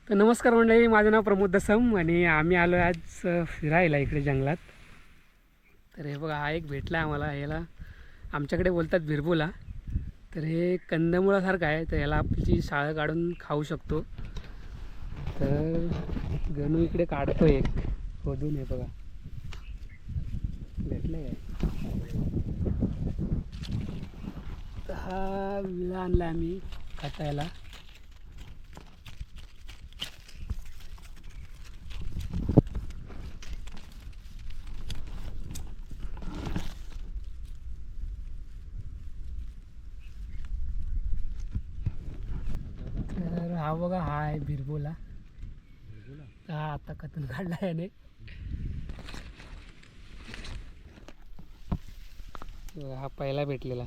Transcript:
तर नमस्कार मंडळी, माझं नाव प्रमोद दसम आणि आम्ही आलो आज फिरायला इकडे जंगलात. तर हे बघा, हा एक भेटला आम्हाला. याला आमच्याकडे बोलतात बिरबुला. तर हे कंदमुळासारखं आहे, तर याला आपली शाळा काढून खाऊ शकतो. तर गणू इकडे काढतो एक खोदून. हे बघा भेटलं आहे. तर हा विळा आणला आम्ही खातायला. तर हा बघा, हा आहे बिरबुला. हा आता कथून काढला याने. हा पहिला भेटलेला.